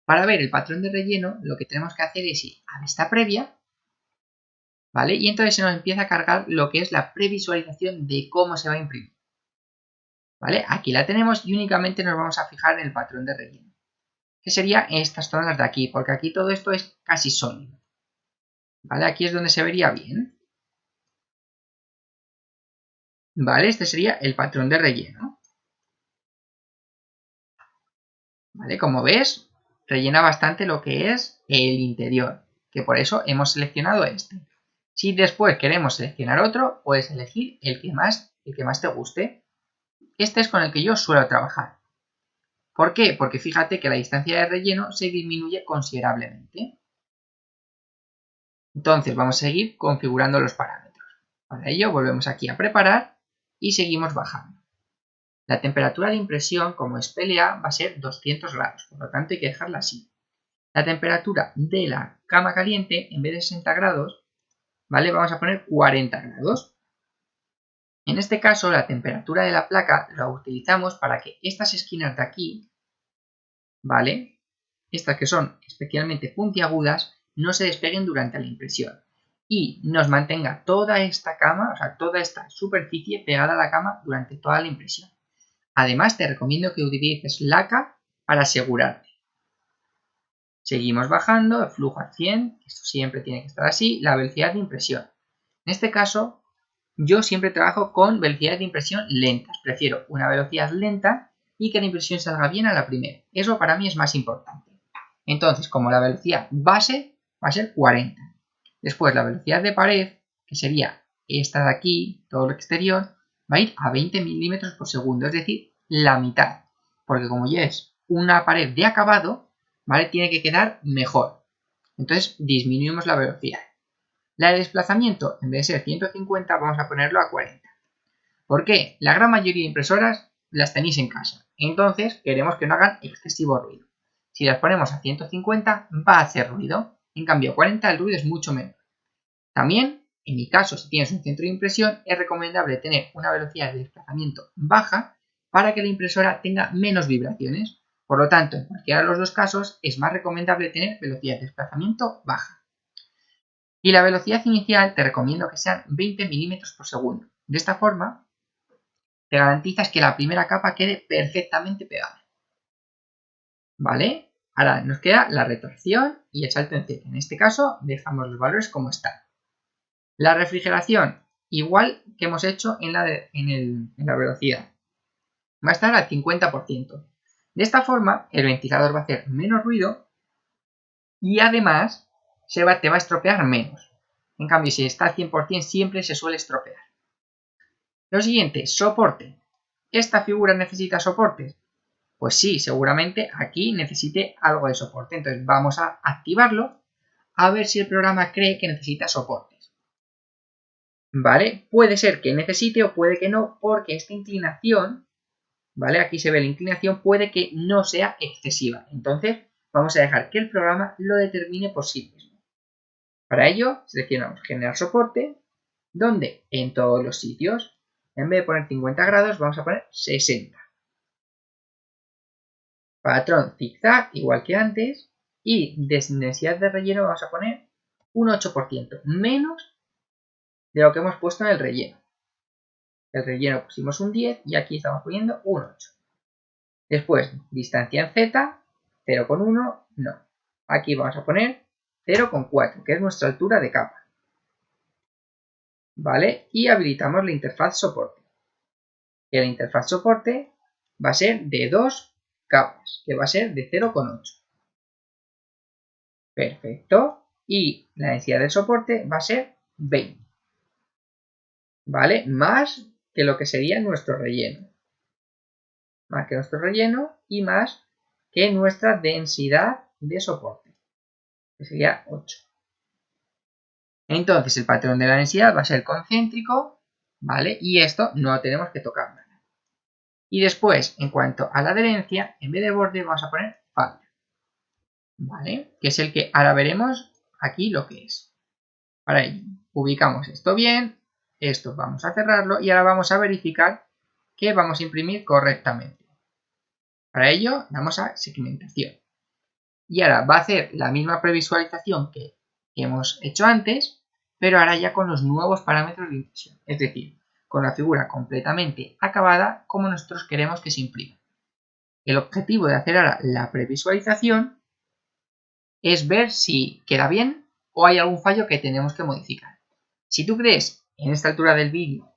Para ver el patrón de relleno, lo que tenemos que hacer es ir a vista previa, ¿vale? Y entonces se nos empieza a cargar lo que es la previsualización de cómo se va a imprimir, ¿vale? Aquí la tenemos y únicamente nos vamos a fijar en el patrón de relleno, que sería estas zonas de aquí, porque aquí todo esto es casi sólido, ¿vale? Aquí es donde se vería bien, ¿vale? Este sería el patrón de relleno, ¿vale? Como ves, rellena bastante lo que es el interior, que por eso hemos seleccionado este. Si después queremos seleccionar otro, puedes elegir el que más te guste. Este es con el que yo suelo trabajar. ¿Por qué? Porque fíjate que la distancia de relleno se disminuye considerablemente. Entonces vamos a seguir configurando los parámetros. Para ello volvemos aquí a preparar y seguimos bajando. La temperatura de impresión, como es PLA, va a ser 200 grados, por lo tanto hay que dejarla así. La temperatura de la cama caliente, en vez de 60 grados, ¿vale? Vamos a poner 40 grados. En este caso, la temperatura de la placa la utilizamos para que estas esquinas de aquí, ¿vale? Estas que son especialmente puntiagudas, no se despeguen durante la impresión y nos mantenga toda esta cama, o sea, toda esta superficie pegada a la cama durante toda la impresión. Además, te recomiendo que utilices laca para asegurarte. Seguimos bajando, el flujo a 100, esto siempre tiene que estar así, la velocidad de impresión. En este caso, yo siempre trabajo con velocidades de impresión lentas. Prefiero una velocidad lenta y que la impresión salga bien a la primera. Eso para mí es más importante. Entonces, como la velocidad base va a ser 40. Después la velocidad de pared, que sería esta de aquí, todo lo exterior, va a ir a 20 milímetros por segundo, es decir, la mitad. Porque como ya es una pared de acabado, ¿vale? Tiene que quedar mejor. Entonces disminuimos la velocidad. La de desplazamiento, en vez de ser 150, vamos a ponerlo a 40. ¿Por qué? La gran mayoría de impresoras las tenéis en casa. Entonces queremos que no hagan excesivo ruido. Si las ponemos a 150 va a hacer ruido. En cambio, a 40 el ruido es mucho menor. También, en mi caso, si tienes un centro de impresión, es recomendable tener una velocidad de desplazamiento baja para que la impresora tenga menos vibraciones. Por lo tanto, en cualquiera de los dos casos, es más recomendable tener velocidad de desplazamiento baja. Y la velocidad inicial te recomiendo que sean 20 milímetros por segundo. De esta forma, te garantizas que la primera capa quede perfectamente pegada. ¿Vale? Ahora nos queda la retorsión y el salto en Z. En este caso, dejamos los valores como están. La refrigeración, igual que hemos hecho en la velocidad, va a estar al 50%. De esta forma, el ventilador va a hacer menos ruido y además te va a estropear menos. En cambio, si está al 100%, siempre se suele estropear. Lo siguiente, soporte. ¿Esta figura necesita soportes? Pues sí, seguramente aquí necesite algo de soporte. Entonces vamos a activarlo a ver si el programa cree que necesita soportes. ¿Vale? Puede ser que necesite o puede que no, porque esta inclinación, ¿vale? Aquí se ve la inclinación, puede que no sea excesiva. Entonces vamos a dejar que el programa lo determine por sí mismo. Para ello seleccionamos generar soporte, donde en todos los sitios, en vez de poner 50 grados, vamos a poner 60. Patrón zigzag, igual que antes, y densidad de relleno vamos a poner un 8%, menos de lo que hemos puesto en el relleno. El relleno pusimos un 10 y aquí estamos poniendo un 8. Después, distancia en Z, 0,1, no. Aquí vamos a poner 0,4, que es nuestra altura de capa. ¿Vale? Y habilitamos la interfaz soporte. Y la interfaz soporte va a ser de 2 capas, que va a ser de 0,8. Perfecto. Y la densidad del soporte va a ser 20. ¿Vale? Más que lo que sería nuestro relleno. Más que nuestro relleno y más que nuestra densidad de soporte, que sería 8. Entonces el patrón de la densidad va a ser concéntrico, ¿vale? Y esto no tenemos que tocar nada. Y después, en cuanto a la adherencia, en vez de borde vamos a poner falda, ¿vale? Que es el que ahora veremos aquí lo que es. Para ello, ubicamos esto bien, esto vamos a cerrarlo y ahora vamos a verificar que vamos a imprimir correctamente. Para ello, damos a segmentación. Y ahora va a hacer la misma previsualización que hemos hecho antes, pero ahora ya con los nuevos parámetros de impresión. Es decir, con la figura completamente acabada como nosotros queremos que se imprima. El objetivo de hacer ahora la previsualización es ver si queda bien o hay algún fallo que tenemos que modificar. Si tú crees en esta altura del vídeo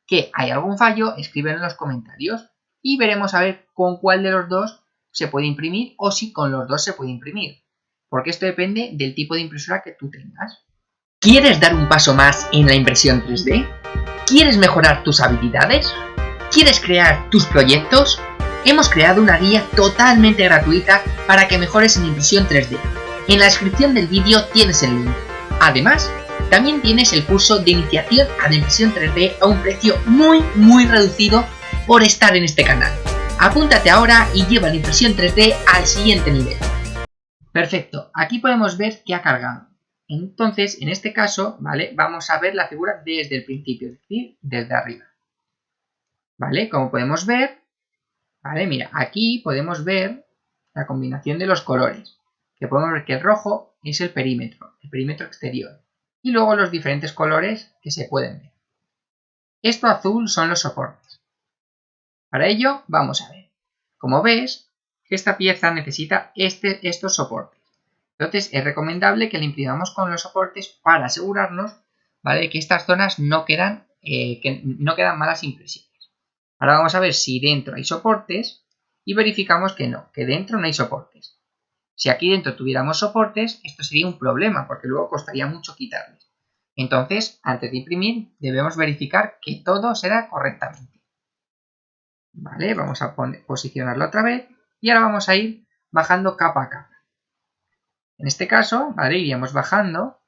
que hay algún fallo, escríbelo en los comentarios y veremos a ver con cuál de los dos se puede imprimir o si con los dos se puede imprimir, porque esto depende del tipo de impresora que tú tengas. ¿Quieres dar un paso más en la impresión 3D? ¿Quieres mejorar tus habilidades? ¿Quieres crear tus proyectos? Hemos creado una guía totalmente gratuita para que mejores en impresión 3D. En la descripción del vídeo tienes el link. Además, también tienes el curso de iniciación a la impresión 3D a un precio muy reducido por estar en este canal. Apúntate ahora y lleva la impresión 3D al siguiente nivel. Perfecto, aquí podemos ver que ha cargado. Entonces, en este caso, ¿vale? Vamos a ver la figura desde el principio, es decir, desde arriba. ¿Vale? Como podemos ver, ¿vale? Mira, aquí podemos ver la combinación de los colores. Que podemos ver que el rojo es el perímetro exterior. Y luego los diferentes colores que se pueden ver. Esto azul son los soportes. Para ello, vamos a ver. Como ves, esta pieza necesita estos soportes. Entonces, es recomendable que la imprimamos con los soportes para asegurarnos, ¿vale?, que estas zonas no quedan malas impresiones. Ahora vamos a ver si dentro hay soportes y verificamos que no, que dentro no hay soportes. Si aquí dentro tuviéramos soportes, esto sería un problema porque luego costaría mucho quitarles. Entonces, antes de imprimir, debemos verificar que todo será correctamente. Vale, vamos a posicionarlo otra vez y ahora vamos a ir bajando capa a capa. En este caso, ¿vale?, iríamos bajando,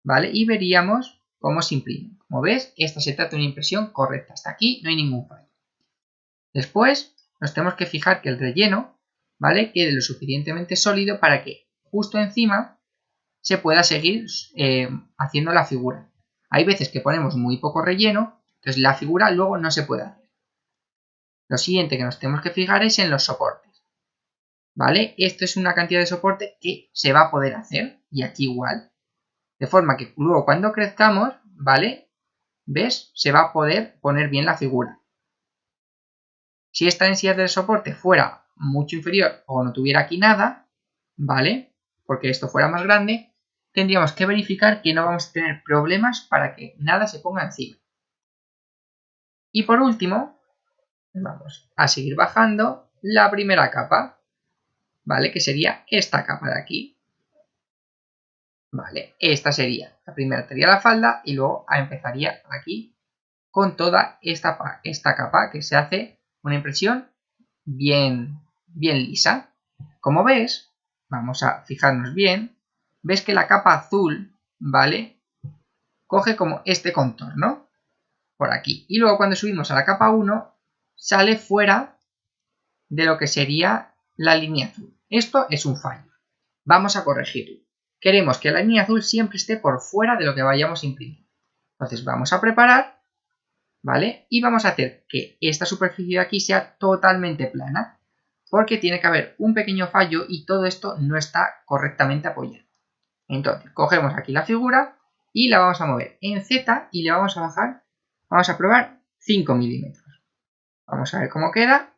¿vale?, y veríamos cómo se imprime. Como ves, esta se trata de una impresión correcta. Hasta aquí no hay ningún fallo. Después, nos tenemos que fijar que el relleno, ¿vale?, quede lo suficientemente sólido para que justo encima se pueda seguir haciendo la figura. Hay veces que ponemos muy poco relleno, entonces la figura luego no se puede hacer. Lo siguiente que nos tenemos que fijar es en los soportes. ¿Vale? Esto es una cantidad de soporte que se va a poder hacer, y aquí igual. De forma que luego cuando crezcamos, ¿vale?, ¿ves?, se va a poder poner bien la figura. Si esta densidad del soporte fuera mucho inferior o no tuviera aquí nada, ¿vale?, porque esto fuera más grande, tendríamos que verificar que no vamos a tener problemas para que nada se ponga encima. Y por último, vamos a seguir bajando la primera capa, ¿vale?, que sería esta capa de aquí. Vale, esta sería, la primera sería la falda y luego empezaría aquí con toda esta capa que se hace una impresión bien lisa. Como ves, vamos a fijarnos bien, ves que la capa azul, ¿vale?, coge como este contorno por aquí. Y luego cuando subimos a la capa 1, sale fuera de lo que sería la línea azul. Esto es un fallo. Vamos a corregirlo. Queremos que la línea azul siempre esté por fuera de lo que vayamos a imprimir. Entonces vamos a preparar, ¿vale? Y vamos a hacer que esta superficie de aquí sea totalmente plana, porque tiene que haber un pequeño fallo y todo esto no está correctamente apoyado. Entonces cogemos aquí la figura y la vamos a mover en Z y le vamos a bajar, vamos a probar 5 milímetros. Vamos a ver cómo queda.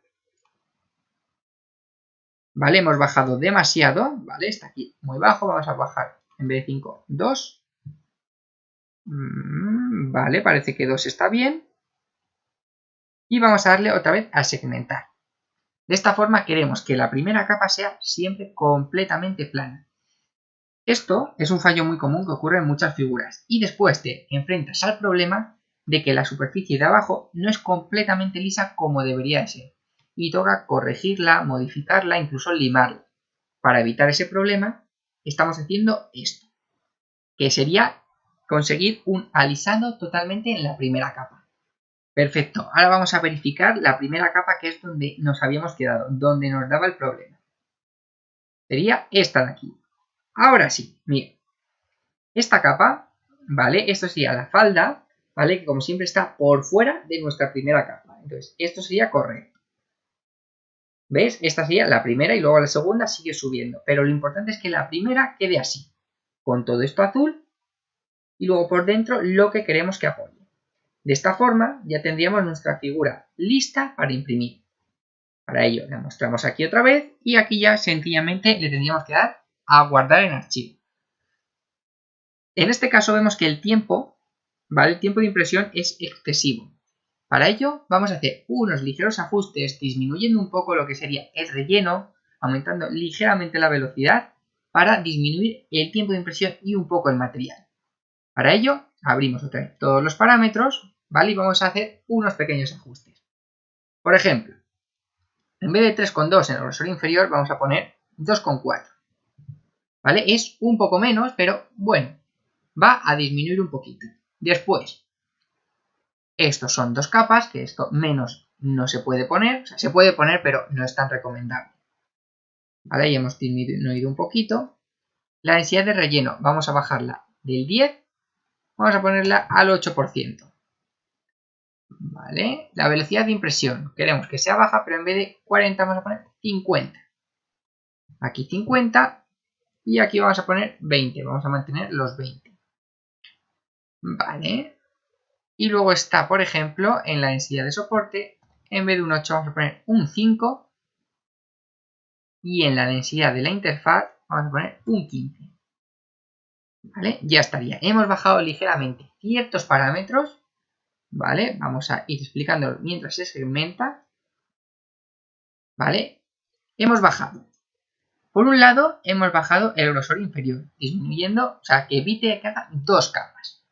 ¿Vale? Hemos bajado demasiado, ¿vale? Está aquí muy bajo, vamos a bajar en vez de 5, 2. Vale, parece que 2 está bien. Y vamos a darle otra vez a segmentar. De esta forma queremos que la primera capa sea siempre completamente plana. Esto es un fallo muy común que ocurre en muchas figuras. Y después te enfrentas al problema de que la superficie de abajo no es completamente lisa como debería de ser. Y toca corregirla, modificarla, incluso limarla. Para evitar ese problema, estamos haciendo esto, que sería conseguir un alisado totalmente en la primera capa. Perfecto, ahora vamos a verificar la primera capa, que es donde nos habíamos quedado, donde nos daba el problema. Sería esta de aquí. Ahora sí, mira, esta capa, ¿vale? Esto sería la falda, ¿vale?, que como siempre está por fuera de nuestra primera capa. Entonces, esto sería correcto. ¿Ves? Esta sería la primera y luego la segunda sigue subiendo. Pero lo importante es que la primera quede así, con todo esto azul y luego por dentro lo que queremos que apoye. De esta forma ya tendríamos nuestra figura lista para imprimir. Para ello la mostramos aquí otra vez y aquí ya sencillamente le tendríamos que dar a guardar en archivo. En este caso vemos que el tiempo, ¿vale? El tiempo de impresión es excesivo. Para ello vamos a hacer unos ligeros ajustes disminuyendo un poco lo que sería el relleno, aumentando ligeramente la velocidad para disminuir el tiempo de impresión y un poco el material. Para ello abrimos otra vez todos los parámetros, ¿vale? Y vamos a hacer unos pequeños ajustes. Por ejemplo, en vez de 3,2 en el grosor inferior vamos a poner 2,4. ¿Vale? Es un poco menos, pero bueno, va a disminuir un poquito. Después, estos son 2 capas, que esto menos no se puede poner, o sea, se puede poner, pero no es tan recomendable. ¿Vale? Ahí hemos disminuido un poquito. La densidad de relleno vamos a bajarla del 10, vamos a ponerla al 8%. ¿Vale? La velocidad de impresión, queremos que sea baja, pero en vez de 40 vamos a poner 50. Aquí 50 y aquí vamos a poner 20, vamos a mantener los 20. Vale. Y luego está, por ejemplo, en la densidad de soporte, en vez de un 8 vamos a poner un 5. Y en la densidad de la interfaz vamos a poner un 15. ¿Vale? Ya estaría. Hemos bajado ligeramente ciertos parámetros. ¿Vale? Vamos a ir explicándolo mientras se segmenta. ¿Vale? Hemos bajado. Por un lado, hemos bajado el grosor inferior, disminuyendo, o sea, que evite que haga 2 capas.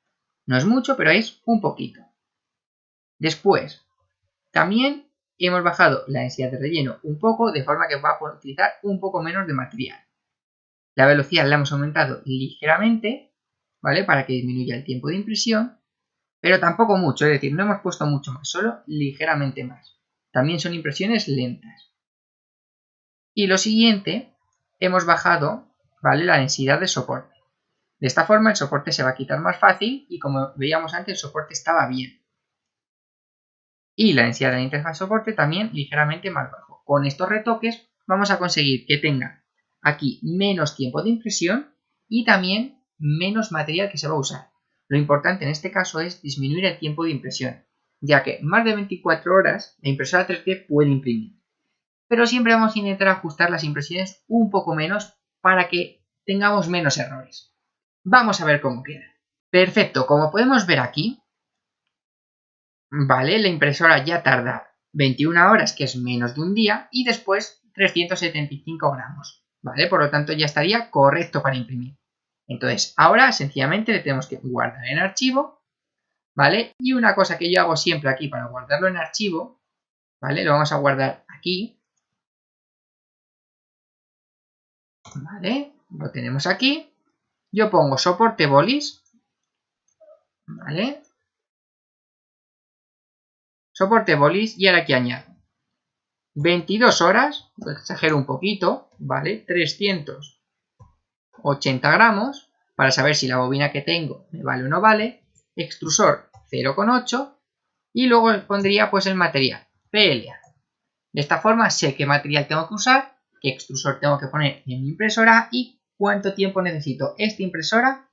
No es mucho, pero es un poquito. Después, también hemos bajado la densidad de relleno un poco, de forma que va a poder utilizar un poco menos de material. La velocidad la hemos aumentado ligeramente, ¿vale? Para que disminuya el tiempo de impresión, pero tampoco mucho, es decir, no hemos puesto mucho más, solo ligeramente más. También son impresiones lentas. Y lo siguiente, hemos bajado, ¿vale? La densidad de soporte. De esta forma el soporte se va a quitar más fácil y como veíamos antes el soporte estaba bien. Y la densidad de la interfaz de soporte también ligeramente más bajo. Con estos retoques vamos a conseguir que tenga aquí menos tiempo de impresión y también menos material que se va a usar. Lo importante en este caso es disminuir el tiempo de impresión, ya que más de 24 horas la impresora 3D puede imprimir. Pero siempre vamos a intentar ajustar las impresiones un poco menos para que tengamos menos errores. Vamos a ver cómo queda. Perfecto, como podemos ver aquí, ¿vale? La impresora ya tarda 21 horas, que es menos de un día, y después 375 gramos, ¿vale? Por lo tanto ya estaría correcto para imprimir. Entonces, ahora sencillamente le tenemos que guardar en archivo, ¿vale? Y una cosa que yo hago siempre aquí para guardarlo en archivo, ¿vale? Lo vamos a guardar aquí, ¿vale? Lo tenemos aquí. Yo pongo soporte bolis, ¿vale? Soporte bolis y ahora aquí añado 22 horas, exagero un poquito, ¿vale? 380 gramos, para saber si la bobina que tengo me vale o no vale. Extrusor 0,8 y luego pondría pues el material, PLA. De esta forma sé qué material tengo que usar, qué extrusor tengo que poner en mi impresora y cuánto tiempo necesito esta impresora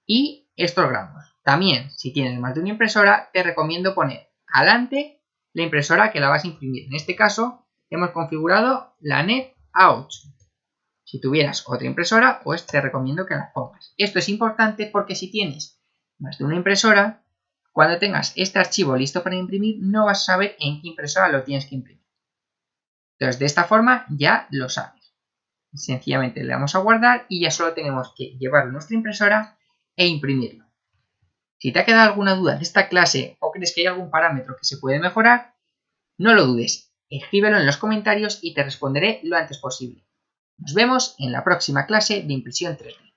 y estos gramos. También, si tienes más de una impresora, te recomiendo poner adelante la impresora que la vas a imprimir. En este caso, hemos configurado la NET A8. Si tuvieras otra impresora, pues te recomiendo que la pongas. Esto es importante porque si tienes más de una impresora, cuando tengas este archivo listo para imprimir, no vas a saber en qué impresora lo tienes que imprimir. Entonces, de esta forma ya lo sabes. Sencillamente le damos a guardar y ya solo tenemos que llevarlo a nuestra impresora e imprimirlo. Si te ha quedado alguna duda de esta clase o crees que hay algún parámetro que se puede mejorar, no lo dudes, escríbelo en los comentarios y te responderé lo antes posible. Nos vemos en la próxima clase de impresión 3D.